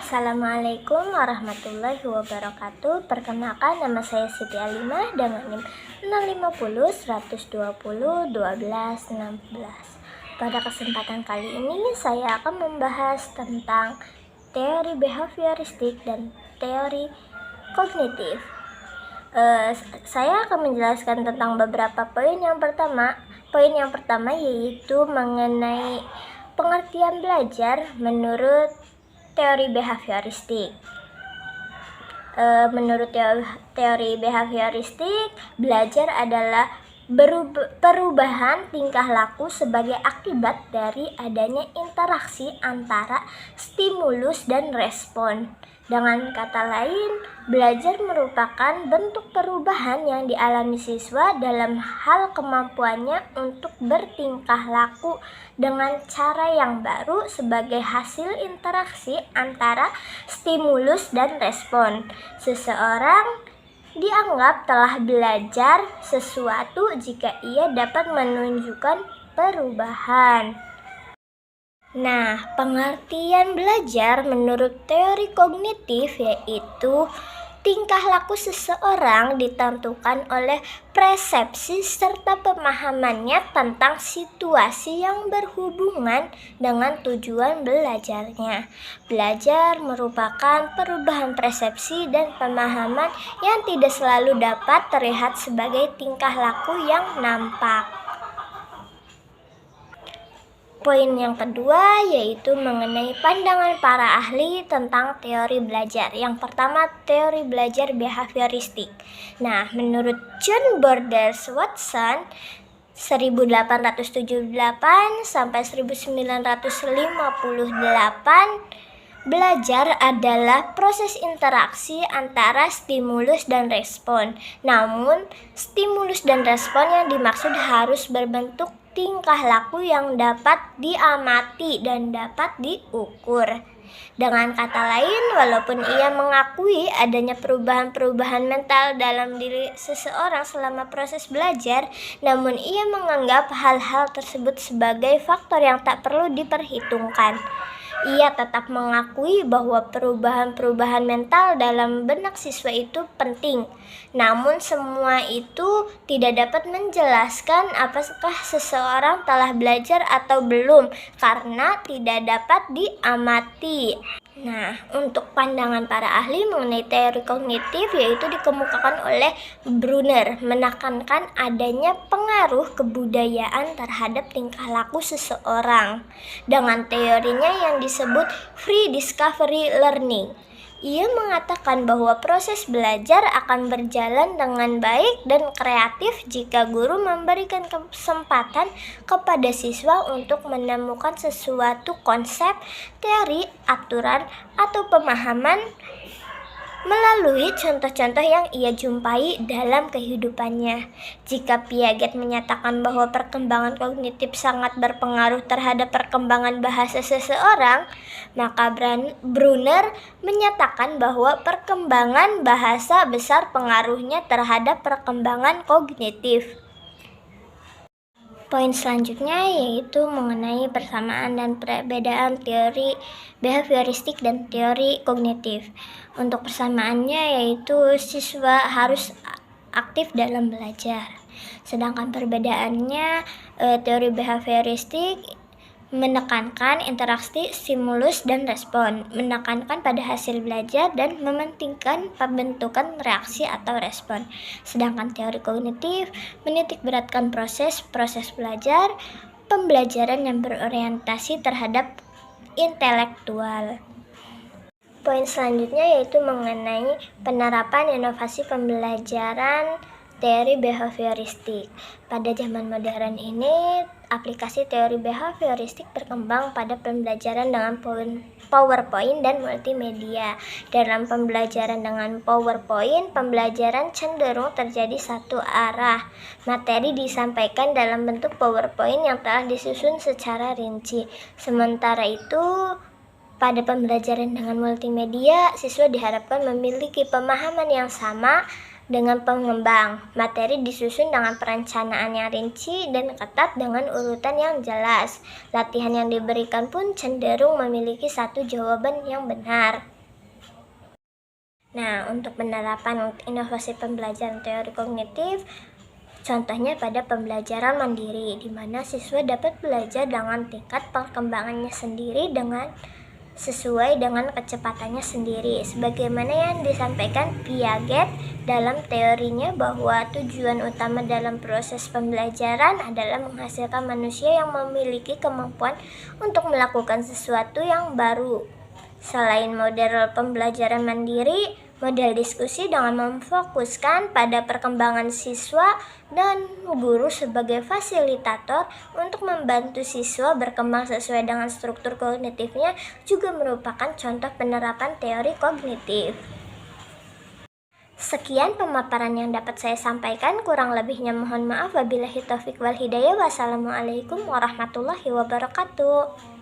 Assalamualaikum warahmatullahi wabarakatuh. Perkenalkan, nama saya Siti Alimah dengan NIM 650-120-12-16. Pada kesempatan kali ini saya akan membahas tentang teori behavioristik dan teori kognitif. Saya akan menjelaskan tentang beberapa poin. Poin yang pertama yaitu mengenai pengertian belajar menurut teori behavioristik. Menurut teori behavioristik, belajar adalah perubahan tingkah laku sebagai akibat dari adanya interaksi antara stimulus dan respon. Dengan kata lain, belajar merupakan bentuk perubahan yang dialami siswa dalam hal kemampuannya untuk bertingkah laku dengan cara yang baru sebagai hasil interaksi antara stimulus dan respon. Seseorang dianggap telah belajar sesuatu jika ia dapat menunjukkan perubahan. Nah, pengertian belajar menurut teori kognitif yaitu tingkah laku seseorang ditentukan oleh persepsi serta pemahamannya tentang situasi yang berhubungan dengan tujuan belajarnya. Belajar merupakan perubahan persepsi dan pemahaman yang tidak selalu dapat terlihat sebagai tingkah laku yang nampak. Poin yang kedua yaitu mengenai pandangan para ahli tentang teori belajar. Yang pertama, teori belajar behavioristik. Nah, menurut John Borders Watson 1878 sampai 1958, belajar adalah proses interaksi antara stimulus dan respon. Namun, stimulus dan respon yang dimaksud harus berbentuk tingkah laku yang dapat diamati dan dapat diukur. Dengan kata lain, walaupun ia mengakui adanya perubahan-perubahan mental dalam diri seseorang selama proses belajar, namun ia menganggap hal-hal tersebut sebagai faktor yang tak perlu diperhitungkan. Ia tetap mengakui bahwa perubahan-perubahan mental dalam benak siswa itu penting. Namun semua itu tidak dapat menjelaskan apakah seseorang telah belajar atau belum karena tidak dapat diamati. Nah, untuk pandangan para ahli mengenai teori kognitif yaitu dikemukakan oleh Brunner, menekankan adanya pengaruh kebudayaan terhadap tingkah laku seseorang dengan teorinya yang disebut free discovery learning. Ia mengatakan bahwa proses belajar akan berjalan dengan baik dan kreatif jika guru memberikan kesempatan kepada siswa untuk menemukan sesuatu konsep, teori, aturan, atau pemahaman melalui contoh-contoh yang ia jumpai dalam kehidupannya. Jika Piaget menyatakan bahwa perkembangan kognitif sangat berpengaruh terhadap perkembangan bahasa seseorang, maka Brunner menyatakan bahwa perkembangan bahasa besar pengaruhnya terhadap perkembangan kognitif. Poin selanjutnya yaitu mengenai persamaan dan perbedaan teori behavioristik dan teori kognitif. Untuk persamaannya yaitu siswa harus aktif dalam belajar. Sedangkan perbedaannya, teori behavioristik menekankan interaksi stimulus dan respon, menekankan pada hasil belajar dan mementingkan pembentukan reaksi atau respon. Sedangkan teori kognitif menitikberatkan proses belajar, pembelajaran yang berorientasi terhadap intelektual. Poin selanjutnya yaitu mengenai penerapan inovasi pembelajaran teori behavioristik. Pada zaman modern ini, aplikasi teori behavioristik berkembang pada pembelajaran dengan PowerPoint dan multimedia. Dalam pembelajaran dengan PowerPoint, pembelajaran cenderung terjadi satu arah. Materi disampaikan dalam bentuk PowerPoint yang telah disusun secara rinci. Sementara itu, pada pembelajaran dengan multimedia, siswa diharapkan memiliki pemahaman yang sama dengan pengembang. Materi disusun dengan perencanaan yang rinci dan ketat dengan urutan yang jelas. Latihan yang diberikan pun cenderung memiliki satu jawaban yang benar. Nah, untuk penerapan inovasi pembelajaran teori kognitif, contohnya pada pembelajaran mandiri, di mana siswa dapat belajar dengan tingkat perkembangannya sendiri sesuai dengan kecepatannya sendiri. Sebagaimana yang disampaikan Piaget dalam teorinya bahwa tujuan utama dalam proses pembelajaran adalah menghasilkan manusia yang memiliki kemampuan untuk melakukan sesuatu yang baru. Selain model pembelajaran mandiri, model diskusi dengan memfokuskan pada perkembangan siswa dan guru sebagai fasilitator untuk membantu siswa berkembang sesuai dengan struktur kognitifnya juga merupakan contoh penerapan teori kognitif. Sekian pemaparan yang dapat saya sampaikan, kurang lebihnya mohon maaf. Wabillahi taufiq wal hidayah. Wassalamualaikum warahmatullahi wabarakatuh.